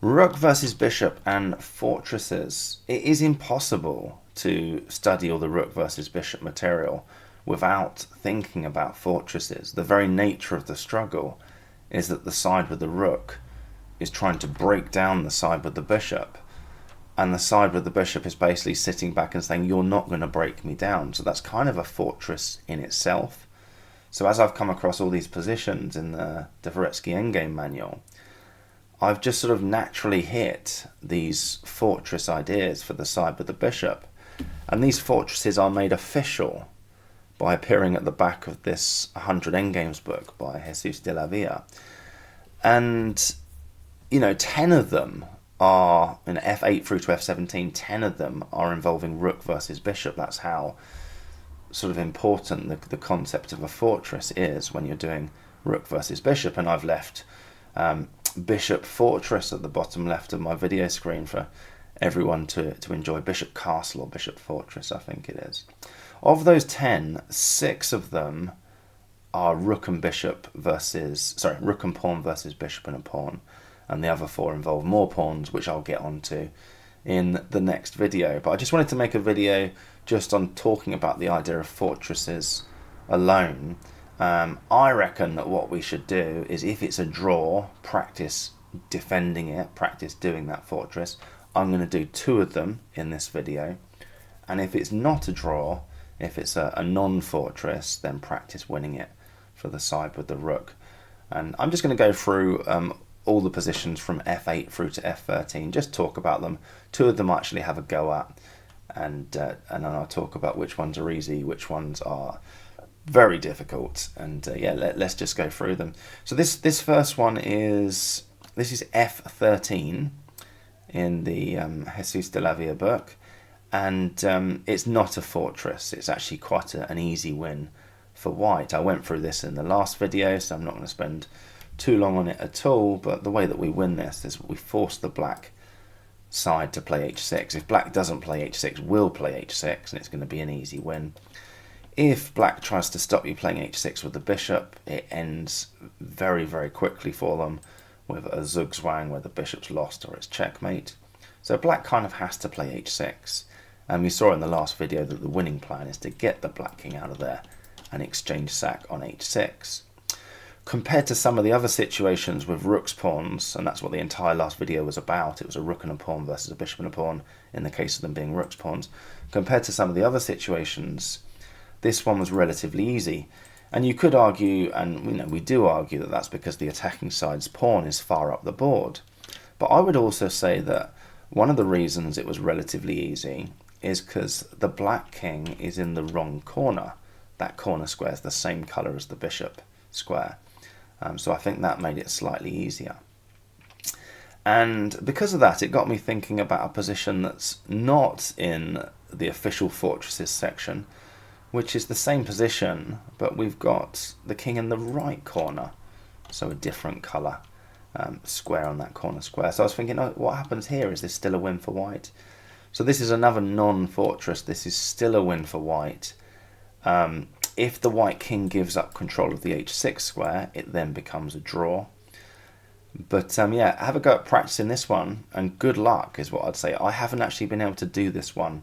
Rook versus bishop and fortresses. It is impossible to study all the rook versus bishop material without thinking about fortresses. The very nature of the struggle is that the side with the rook is trying to break down the side with the bishop, and the side with the bishop is basically sitting back and saying, you're not going to break me down. So that's kind of a fortress in itself. So as I've come across all these positions in the Dvoretsky Endgame manual, I've just sort of naturally hit these fortress ideas for the side with the bishop. And these fortresses are made official by appearing at the back of this 100 Endgames book by Jesus de la Villa. And, 10 of them are, in f8 through to f17, 10 of them are involving rook versus bishop. That's how sort of important the concept of a fortress is when you're doing rook versus bishop. And I've left bishop fortress at the bottom left of my video screen for everyone to enjoy. Bishop castle or bishop fortress, I think it is. Of those 10, 6 of them are rook and pawn versus bishop and a pawn, and the other 4 involve more pawns, which I'll get onto in the next video. But I just wanted to make a video just on talking about the idea of fortresses alone. I reckon that what we should do is, if it's a draw, practice defending it, practice doing that fortress. I'm going to do 2 of them in this video. And if it's not a draw, if it's a non-fortress, then practice winning it for the side with the rook. And I'm just going to go through all the positions from f8 through to f13, just talk about them. 2 of them I actually have a go at, and then I'll talk about which ones are easy, which ones are very difficult, and let's just go through them. So this first one is f13 in the Jesus de la Villa book, and it's not a fortress. It's actually quite an easy win for white. I went through this in the last video, so I'm not going to spend too long on it at all, but the way that we win this is we force the black side to play h6. If black doesn't play h6, we'll play h6, and it's going to be an easy win. If black tries to stop you playing h6 with the bishop, it ends very, very quickly for them with a zugzwang where the bishop's lost or it's checkmate. So black kind of has to play h6. And we saw in the last video that the winning plan is to get the black king out of there and exchange sack on h6. Compared to some of the other situations with rook's pawns, and that's what the entire last video was about, it was a rook and a pawn versus a bishop and a pawn in the case of them being rook's pawns. Compared to some of the other situations, this one was relatively easy. And you could argue, and we do argue, that that's because the attacking side's pawn is far up the board. But I would also say that one of the reasons it was relatively easy is because the black king is in the wrong corner. That corner square is the same colour as the bishop square. So I think that made it slightly easier. And because of that, it got me thinking about a position that's not in the official fortresses section, which is the same position, but we've got the king in the right corner, so a different colour square on that corner square. So I was thinking, what happens here? Is this still a win for white? So this is another non-fortress. This is still a win for white. If the white king gives up control of the h6 square, it then becomes a draw. But have a go at practicing this one, and good luck is what I'd say. I haven't actually been able to do this one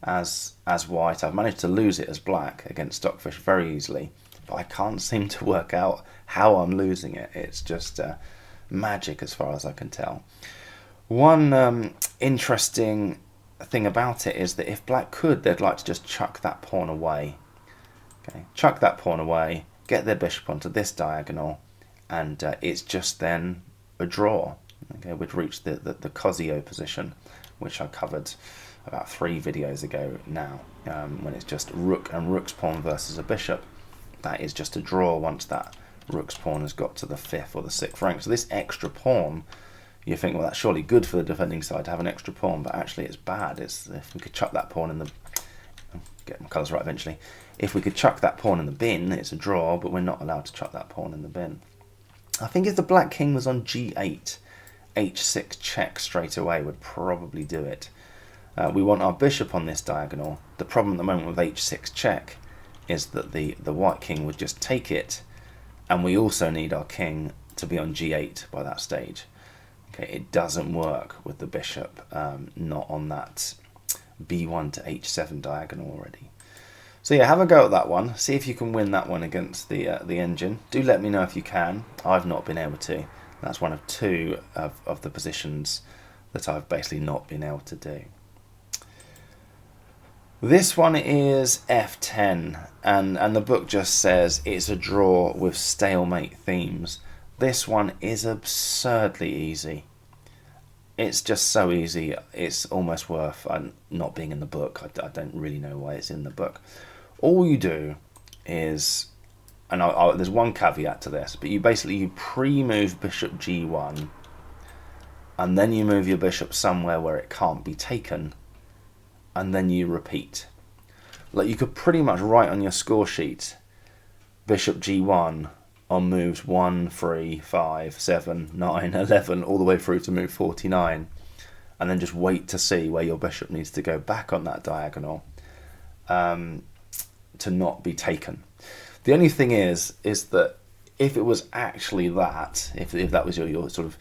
as white. I've managed to lose it as black against Stockfish very easily, but I can't seem to work out how I'm losing it. It's just magic as far as I can tell. One interesting thing about it is that if black could, they'd like to just chuck that pawn away. Okay, chuck that pawn away, get their bishop onto this diagonal, and it's just then a draw. Okay, we'd reach the Cosio position, which I covered about 3 videos ago now, when it's just rook and rook's pawn versus a bishop. That is just a draw once that rook's pawn has got to the 5th or the 6th rank. So this extra pawn, you think, well, that's surely good for the defending side to have an extra pawn, but actually it's bad. It's, if we could chuck that pawn in the... get my colours right eventually. If we could chuck that pawn in the bin, it's a draw, but we're not allowed to chuck that pawn in the bin. I think if the black king was on g8, h6 check straight away would probably do it. We want our bishop on this diagonal. The problem at the moment with h6 check is that the white king would just take it, and we also need our king to be on g8 by that stage. Okay, it doesn't work with the bishop, not on that b1 to h7 diagonal already. So yeah, have a go at that one. See if you can win that one against the engine. Do let me know if you can. I've not been able to. That's one of two of the positions that I've basically not been able to do. This one is f10, and the book just says it's a draw with stalemate themes. This one is absurdly easy. It's just so easy, it's almost worth not being in the book. I don't really know why it's in the book. All you do is, and there's one caveat to this, but you pre-move bishop g1, and then you move your bishop somewhere where it can't be taken, and then you repeat. Like, you could pretty much write on your score sheet bishop g1 on moves 1, 3, 5, 7, 9, 11, all the way through to move 49, and then just wait to see where your bishop needs to go back on that diagonal to not be taken. The only thing is that if it was actually that, if that was your sort of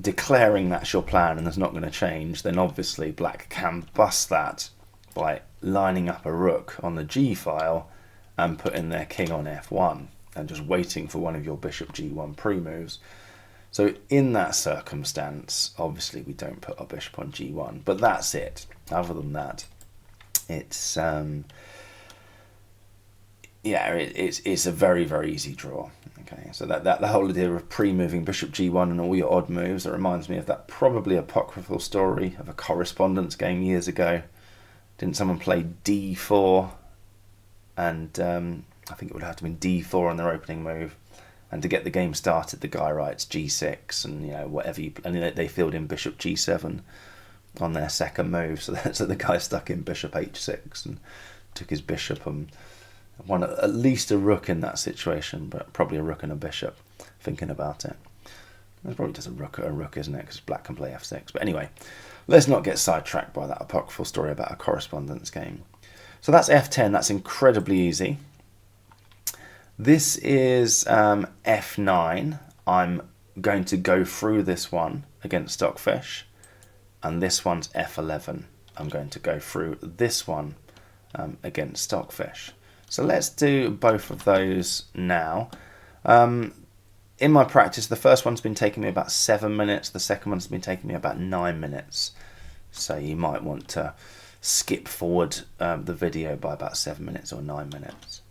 declaring that's your plan and that's not going to change, then obviously black can bust that by lining up a rook on the G file and putting their king on f1 and just waiting for one of your bishop g1 pre-moves. So in that circumstance, obviously we don't put our bishop on g1, but that's it. Other than that, it's it's a very, very easy draw. Okay, so that the whole idea of pre-moving bishop g1 and all your odd moves, that reminds me of that probably apocryphal story of a correspondence game years ago. Didn't someone play d4 and I think it would have to be d4 on their opening move, and to get the game started the guy writes g6 and whatever and they filled in bishop g7 on their second move, so the guy stuck in bishop h6 and took his bishop and won at least a rook in that situation, but probably a rook and a bishop, thinking about it. It's probably just a rook, isn't it? Because black can play f6. But anyway, let's not get sidetracked by that apocryphal story about a correspondence game. So that's f10. That's incredibly easy. This is f9. I'm going to go through this one against Stockfish, and this one's f11. I'm going to go through this one against Stockfish. So let's do both of those now. In my practice, the first one's been taking me about 7 minutes. The second one's been taking me about 9 minutes. So you might want to skip forward the video by about 7 minutes or 9 minutes.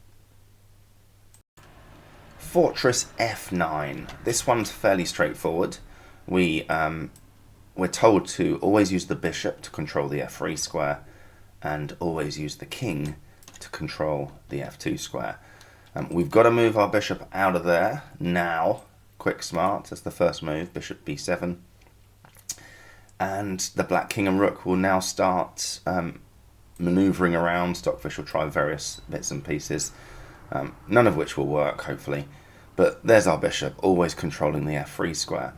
Fortress f9. This one's fairly straightforward. We're told to always use the bishop to control the f3 square and always use the king to control the f2 square. We've got to move our bishop out of there now. Quick smart, that's the first move, bishop b7. And the black king and rook will now start manoeuvring around. Stockfish will try various bits and pieces, none of which will work, hopefully. But there's our bishop, always controlling the f3 square.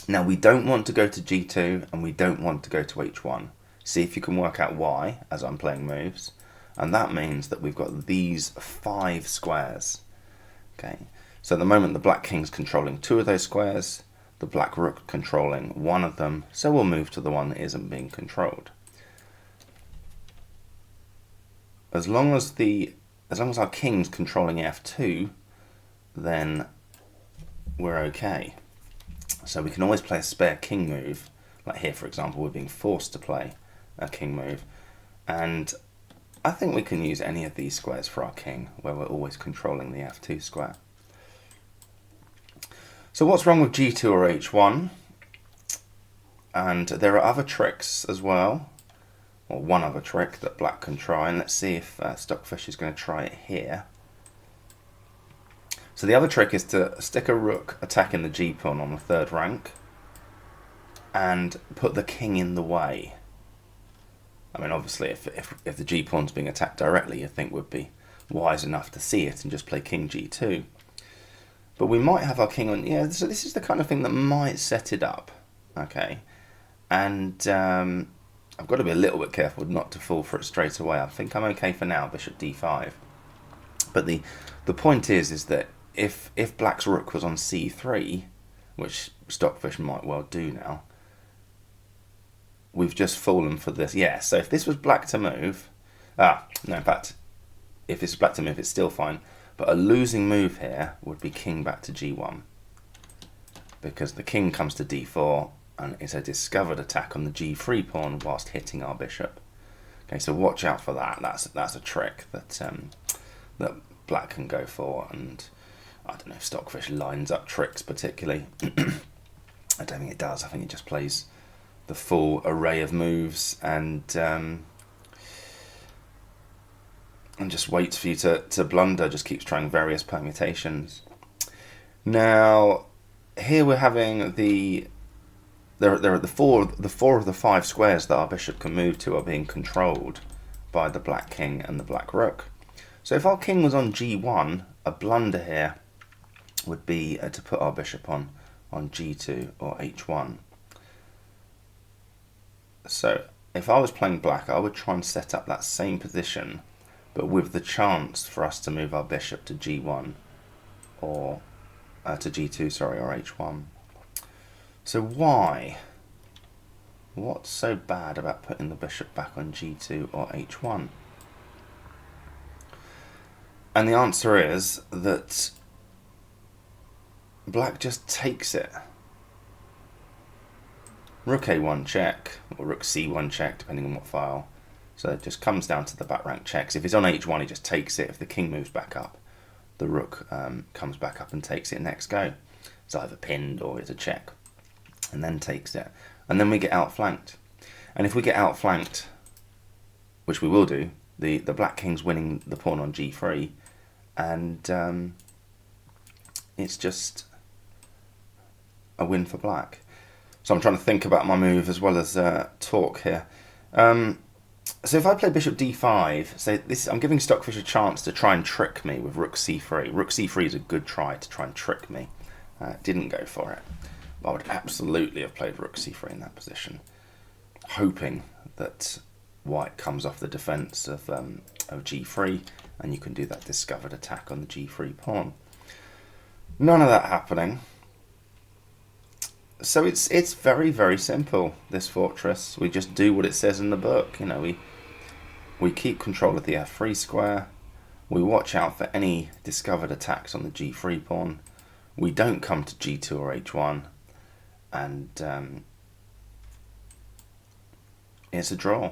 Now we don't want to go to g2 and we don't want to go to h1. See if you can work out why as I'm playing moves. And that means that we've got these 5 squares. Okay, so at the moment the black king's controlling 2 of those squares, the black rook controlling 1 of them, so we'll move to the one that isn't being controlled. As long as our king's controlling f2, then we're okay. So we can always play a spare king move, like here for example we're being forced to play a king move, and I think we can use any of these squares for our king, where we're always controlling the f2 square. So what's wrong with g2 or h1? And there are other tricks as well, or one other trick that black can try, and let's see if Stockfish is going to try it here. So the other trick is to stick a rook attacking the g-pawn on the 3rd rank and put the king in the way. I mean, obviously, if the g-pawn's being attacked directly, you'd think we'd be wise enough to see it and just play king g2. But we might have our king on... Yeah, so this is the kind of thing that might set it up. Okay. And I've got to be a little bit careful not to fall for it straight away. I think I'm okay for now, bishop d5. But the point is that if black's rook was on c3, which Stockfish might well do now. We've just fallen for this. Yeah, so if this was black to move... no, in fact, if it's black to move, it's still fine. But a losing move here would be king back to g1. Because the king comes to d4, and it's a discovered attack on the g3 pawn whilst hitting our bishop. Okay, so watch out for that. That's a trick that that black can go for, and I don't know if Stockfish lines up tricks particularly. I don't think it does. I think it just plays the full array of moves and just waits for you to blunder, just keeps trying various permutations. Now, here we're having there are the four of the 5 squares that our bishop can move to are being controlled by the black king and the black rook. So if our king was on g1, a blunder here would be to put our bishop on g2 or h1. So if I was playing black, I would try and set up that same position, but with the chance for us to move our bishop to g1 or to g2, sorry, or h1. So why? What's so bad about putting the bishop back on g2 or h1? And the answer is that black just takes it. Rook a1 check, or rook c1 check, depending on what file. So it just comes down to the back rank checks. If it's on h1, he just takes it. If the king moves back up, the rook comes back up and takes it next go. It's either pinned or it's a check, and then takes it. And then we get outflanked. And if we get outflanked, which we will do, the black king's winning the pawn on g3, and it's just a win for black. So I'm trying to think about my move as well as talk here. So if I play bishop d5, so I'm giving Stockfish a chance to try and trick me with rook c3. Rook c3 is a good try to try and trick me. Didn't go for it. But I would absolutely have played rook c3 in that position, hoping that white comes off the defence of g3, and you can do that discovered attack on the g3 pawn. None of that happening. So it's very, very simple, this fortress. We just do what it says in the book. You know, we keep control of the f3 square. We watch out for any discovered attacks on the g3 pawn. We don't come to g2 or h1. And it's a draw.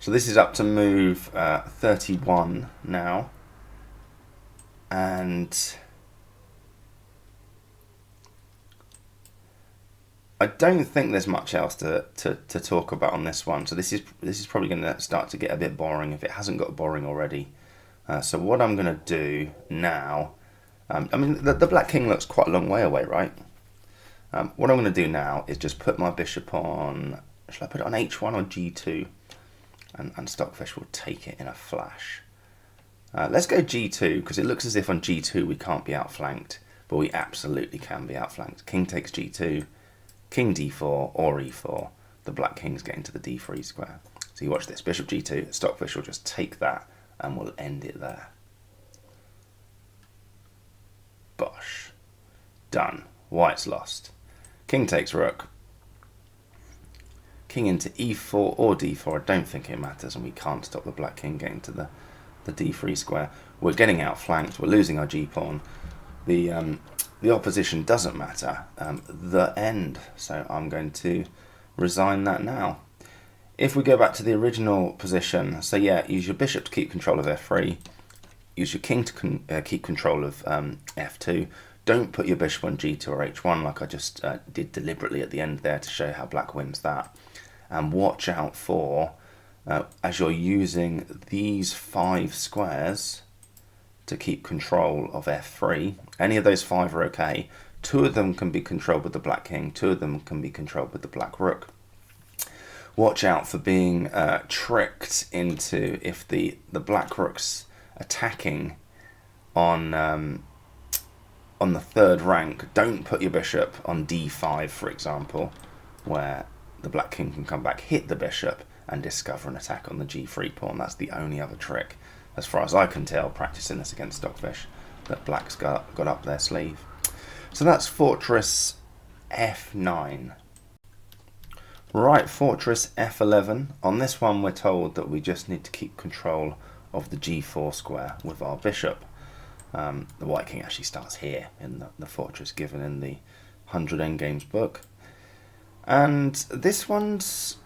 So this is up to move 31 now. And I don't think there's much else to talk about on this one. So this is probably going to start to get a bit boring if it hasn't got boring already. So what I'm going to do now, I mean the black king looks quite a long way away, right? What I'm going to do now is just put my bishop on, shall I put it on h1 or g2? And Stockfish will take it in a flash. Let's go g2, because it looks as if on g2 we can't be outflanked, but we absolutely can be outflanked. King takes g2, king d4 or e4. The black king's getting to the d3 square. So you watch this, bishop g2, Stockfish will just take that and we'll end it there. Bosh. Done. White's lost. King takes rook. King into e4 or d4. I don't think it matters, and we can't stop the black king getting to the d3 square. We're getting outflanked. We're losing our g-pawn. The opposition doesn't matter. The end. So I'm going to resign that now. If we go back to the original position, so yeah, use your bishop to keep control of f3. Use your king to keep control of f2. Don't put your bishop on g2 or h1 like I just did deliberately at the end there to show how black wins that. And watch out for, as you're using these 5 squares to keep control of f3, any of those 5 are okay. 2 of them can be controlled with the black king, 2 of them can be controlled with the black rook. Watch out for being tricked into, if the black rook's attacking on the 3rd rank, don't put your bishop on d5, for example, where the black king can come back, hit the bishop, and discover an attack on the g3 pawn. That's the only other trick, as far as I can tell, practicing this against Stockfish, that black's got up their sleeve. So that's fortress f9. Right, fortress f11. On this one we're told that we just need to keep control of the g4 square with our bishop. The White King actually starts here in the fortress given in the 100 Endgames book. And this one's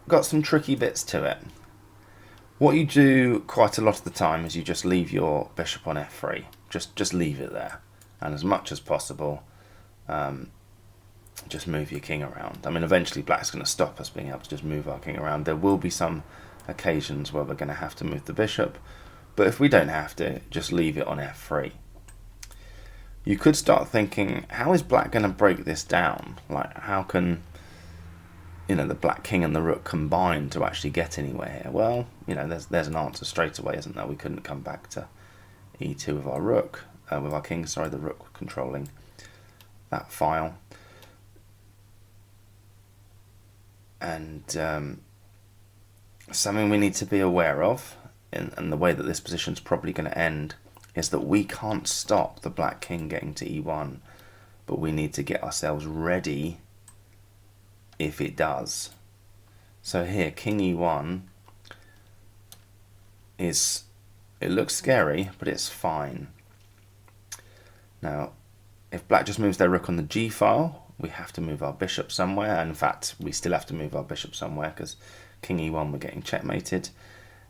got some tricky bits to it. What you do quite a lot of the time is you just leave your bishop on f3. Just leave it there. And as much as possible, just move your king around. I mean, eventually black's going to stop us being able to just move our king around. There will be some occasions where we're going to have to move the bishop. But if we don't have to, just leave it on f3. You could start thinking, how is black going to break this down? Like, how can, the black king and the rook combine to actually get anywhere here? Well, there's an answer straight away, isn't there? We couldn't come back to e2 with our rook, with our king, sorry, the rook controlling that file. And something we need to be aware of, and the way that this position's probably going to end, is that we can't stop the black king getting to e1, but we need to get ourselves ready if it does. So here, king e1 it looks scary, but it's fine. Now, if black just moves their rook on the g file, we have to move our bishop somewhere. And in fact, we still have to move our bishop somewhere because king e1 we're getting checkmated.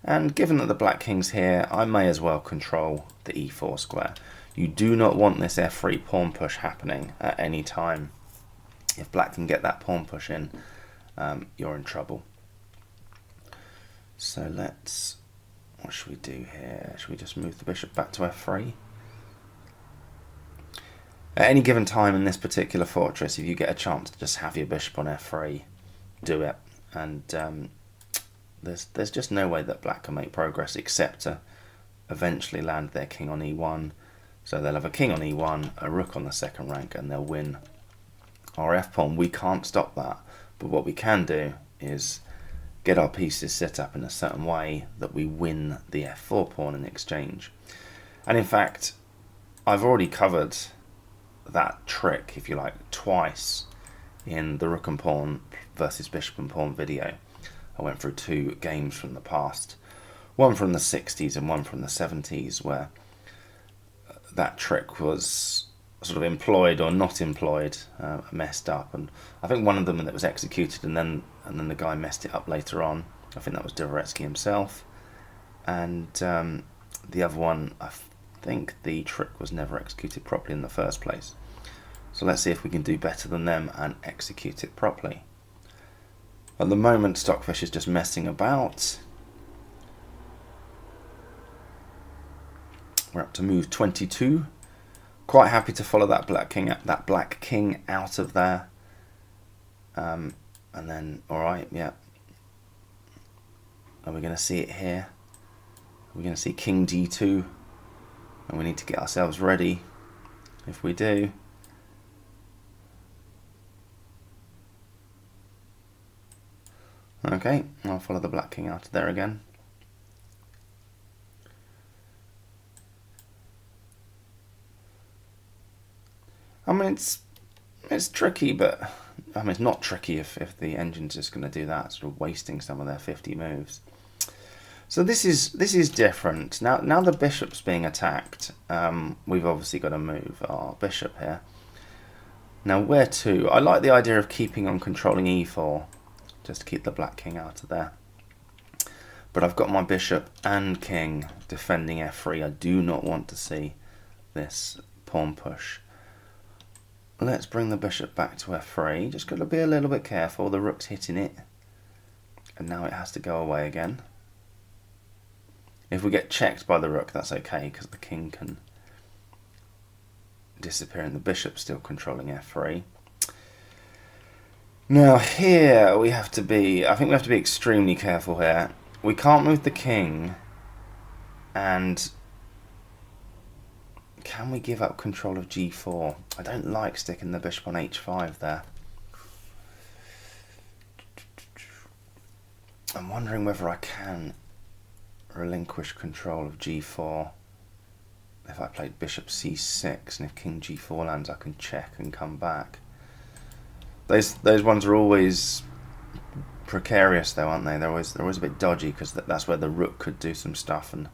And given that the black king's here, I may as well control the e4 square. You do not want this f3 pawn push happening at any time. If black can get that pawn push in, you're in trouble. So what should we do here? Should we just move the bishop back to f3? At any given time in this particular fortress, if you get a chance to just have your bishop on f3, do it. And there's just no way that black can make progress except to eventually land their king on e1. So they'll have a king on e1, a rook on the second rank, and they'll win our f-pawn. We can't stop that, but what we can do is get our pieces set up in a certain way that we win the f4 pawn in exchange. And in fact, I've already covered that trick, if you like, twice in the rook and pawn versus bishop and pawn video. I went through 2 games from the past, one from the 60s and one from the 70s, where that trick was sort of employed or not employed, messed up. And I think one of them that was executed, and then the guy messed it up later on. I think that was Dvoretsky himself. And the other one, I think the trick was never executed properly in the first place. So let's see if we can do better than them and execute it properly. At the moment, Stockfish is just messing about. We're up to move 22. Quite happy to follow that black king out of there. And then, all right, yeah. Are we going to see it here? Are we going to see king d2? And we need to get ourselves ready. If we do, okay, I'll follow the black king out of there again. I mean, it's tricky, but I mean, it's not tricky if the engine's just going to do that, sort of wasting some of their 50 moves. So this is different. Now the bishop's being attacked. We've obviously got to move our bishop here. Now where to? I like the idea of keeping on controlling e4, just to keep the black king out of there. But I've got my bishop and king defending f3. I do not want to see this pawn push. Let's bring the bishop back to f3. Just got to be a little bit careful. The rook's hitting it. And now it has to go away again. If we get checked by the rook, that's okay, because the king can disappear and the bishop's still controlling f3. Now here we have to be, I think we have to be extremely careful here. We can't move the king, and can we give up control of g4? I don't like sticking the bishop on h5 there. I'm wondering whether I can relinquish control of g4. if I played bishop c6, and if king g4 lands, I can check and come back. Those ones are always precarious, though, aren't they? They're always a bit dodgy, because that's where the rook could do some stuff and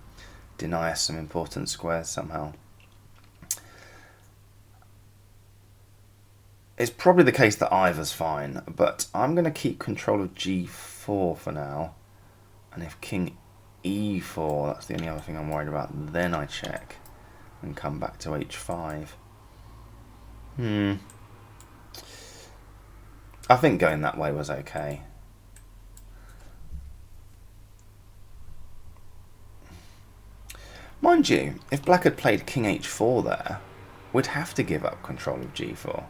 deny us some important squares somehow. It's probably the case that either's fine, but I'm going to keep control of g4 for now. And if king e4, that's the only other thing I'm worried about, then I check and come back to h5. I think going that way was okay. Mind you, if black had played king h4 there, we'd have to give up control of g4.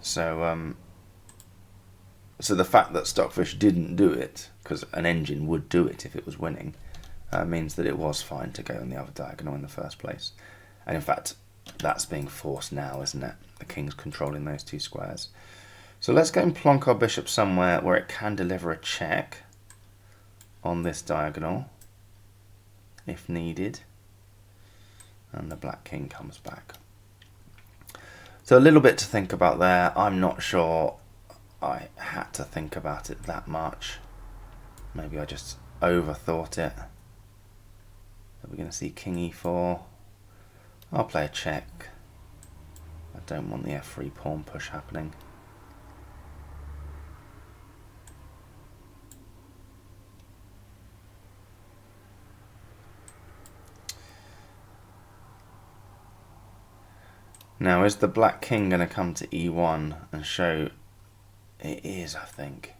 So, so the fact that Stockfish didn't do it, because an engine would do it if it was winning, means that it was fine to go on the other diagonal in the first place. And in fact, that's being forced now, isn't it? The king's controlling those two squares. So let's go and plonk our bishop somewhere where it can deliver a check on this diagonal, if needed. And the black king comes back. So a little bit to think about there. I'm not sure I had to think about it that much. Maybe I just overthought it. Are we going to see king e4? I'll play a check. I don't want the f3 pawn push happening. Now, is the black king going to come to e1 and show? It is, I think.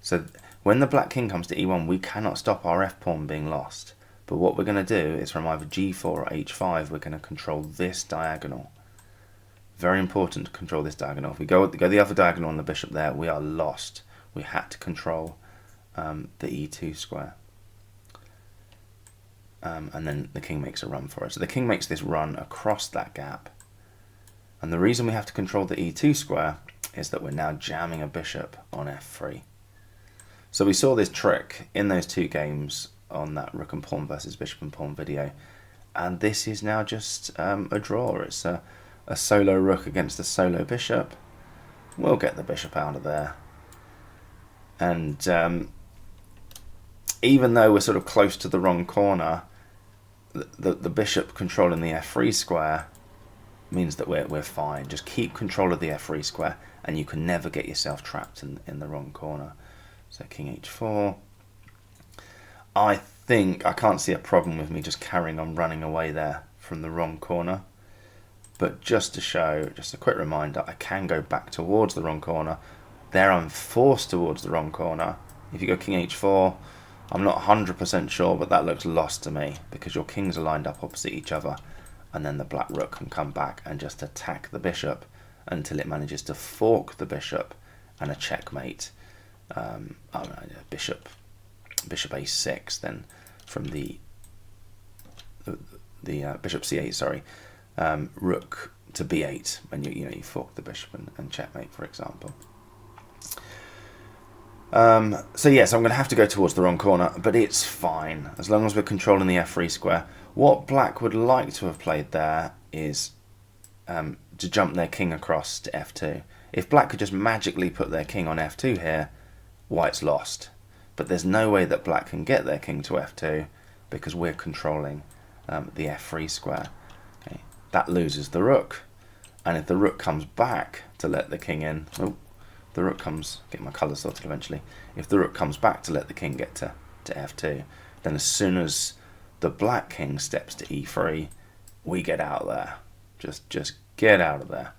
So when the black king comes to e1, we cannot stop our f pawn being lost. But what we're going to do is from either g4 or h5, we're going to control this diagonal. Very important to control this diagonal. If we go the other diagonal on the bishop there, we are lost. We had to control the e2 square. And then the king makes a run for it. So the king makes this run across that gap. And the reason we have to control the e2 square is that we're now jamming a bishop on f3. So we saw this trick in those two games on that rook and pawn versus bishop and pawn video. And this is now just a draw. It's a solo rook against a solo bishop. We'll get the bishop out of there. And even though we're sort of close to the wrong corner, the bishop controlling the f3 square means that we're fine. Just keep control of the f3 square and you can never get yourself trapped in the wrong corner. So king h4. I think I can't see a problem with me just carrying on running away there from the wrong corner. But just to show, just a quick reminder, I can go back towards the wrong corner. There I'm forced towards the wrong corner. If you go king h4, I'm not 100% sure, but that looks lost to me because your kings are lined up opposite each other. And then the black rook can come back and just attack the bishop until it manages to fork the bishop and a checkmate. Bishop a6, then from the bishop c8, sorry, rook to b8, and you fork the bishop and checkmate, for example. So yes, I'm going to have to go towards the wrong corner, but it's fine as long as we're controlling the f3 square. What black would like to have played there is to jump their king across to f2. If black could just magically put their king on f2 here, white's lost. But there's no way that black can get their king to f2 because we're controlling the f3 square. Okay. That loses the rook. And if the rook comes back to let the king in, the rook comes, get my colours sorted eventually. If the rook comes back to let the king get to f2, then as soon as the black king steps to e3, we get out of there. Just get out of there.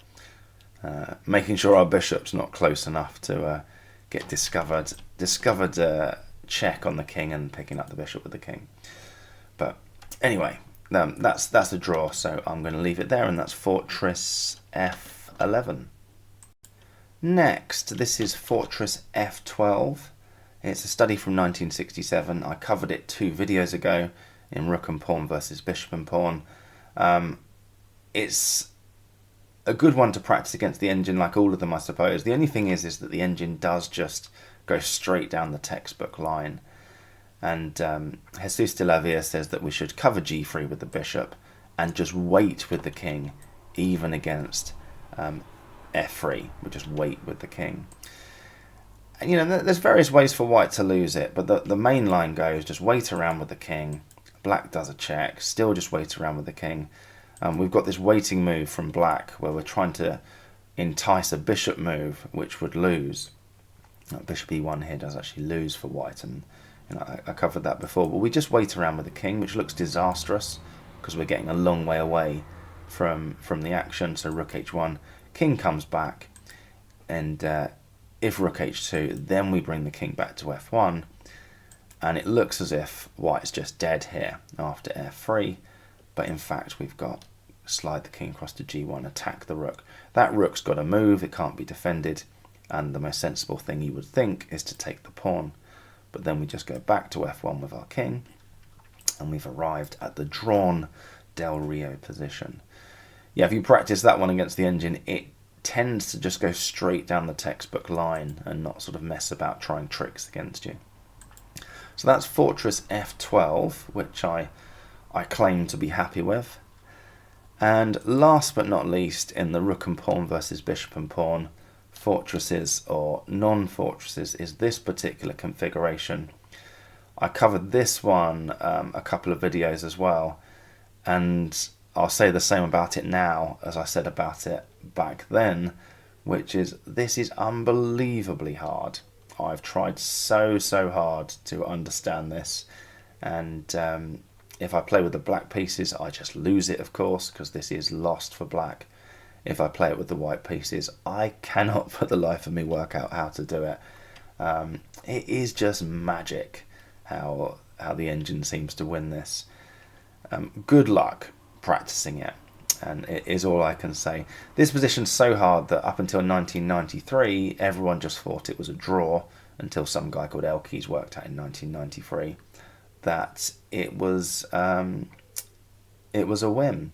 Making sure our bishop's not close enough to get discovered check on the king and picking up the bishop with the king. But anyway, that's a draw, so I'm going to leave it there, and that's Fortress F11. Next, this is Fortress F12. It's a study from 1967. I covered it 2 videos ago in Rook and Pawn versus Bishop and Pawn. It's a good one to practice against the engine, like all of them, I suppose. The only thing is that the engine does just go straight down the textbook line. And Jesus de la Villa says that we should cover g3 with the bishop and just wait with the king, even against f3. We just wait with the king. And, you know, there's various ways for white to lose it, but the main line goes just wait around with the king. Black does a check, still just wait around with the king. We've got this waiting move from black where we're trying to entice a bishop move, which would lose. Bishop e1 here does actually lose for white, and you know, I covered that before. But we just wait around with the king, which looks disastrous because we're getting a long way away from the action. So rook h1, king comes back, and if rook h2, then we bring the king back to f1, and it looks as if white's just dead here after f3, but in fact we've got slide the king across to g1, attack the rook. That rook's got to move, it can't be defended, and the most sensible thing you would think is to take the pawn. But then we just go back to f1 with our king, and we've arrived at the drawn Del Rio position. Yeah, if you practice that one against the engine, it tends to just go straight down the textbook line and not sort of mess about trying tricks against you. So that's fortress f12, which I claim to be happy with. And last but not least, in the rook and pawn versus bishop and pawn, fortresses or non-fortresses, is this particular configuration. I covered this one a couple of videos as well, and I'll say the same about it now as I said about it back then, which is this is unbelievably hard. I've tried so hard to understand this, and if I play with the black pieces I just lose it, of course, because this is lost for black. If I play it with the white pieces, I cannot for the life of me work out how to do it. It is just magic how the engine seems to win this. Good luck practicing it, and it is all I can say. This position's so hard that up until 1993 everyone just thought it was a draw, until some guy called Elkies worked out in 1993 that it was a win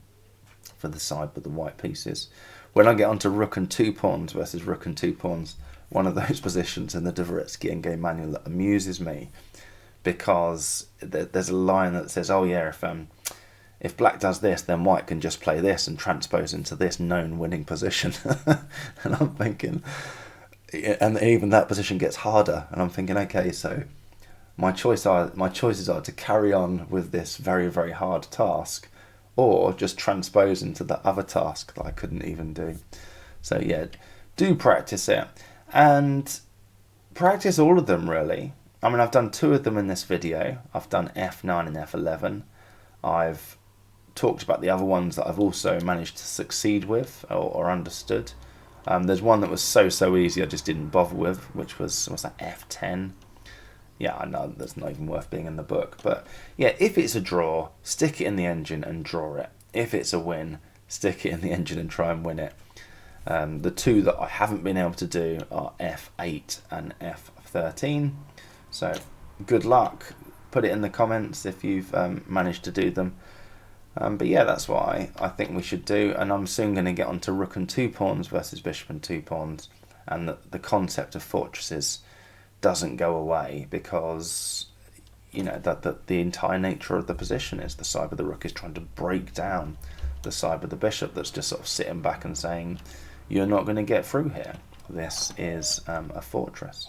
for the side with the white pieces. When I get onto rook and two pawns versus rook and two pawns, one of those positions in the Dvoretsky endgame manual that amuses me, because there's a line that says, oh yeah, if black does this, then white can just play this and transpose into this known winning position. And I'm thinking, and even that position gets harder, and I'm thinking, okay, so my choices are to carry on with this very hard task, or just transpose into the other task that I couldn't even do. So yeah, do practice it, and practice all of them really. I mean, I've done 2 of them in this video. I've done F9 and F11. I've talked about the other ones that I've also managed to succeed with or understood. There's one that was so easy I just didn't bother with, which was, what's that, F10? Yeah, I know that's not even worth being in the book. But yeah, if it's a draw, stick it in the engine and draw it. If it's a win, stick it in the engine and try and win it. The 2 that I haven't been able to do are F8 and F13. So good luck. Put it in the comments if you've managed to do them. But yeah, that's what I think we should do. And I'm soon going to get onto rook and two pawns versus bishop and two pawns. And the concept of fortresses doesn't go away, because you know that the entire nature of the position is the side with the rook is trying to break down the side with the bishop that's just sort of sitting back and saying, you're not going to get through here. This is a fortress.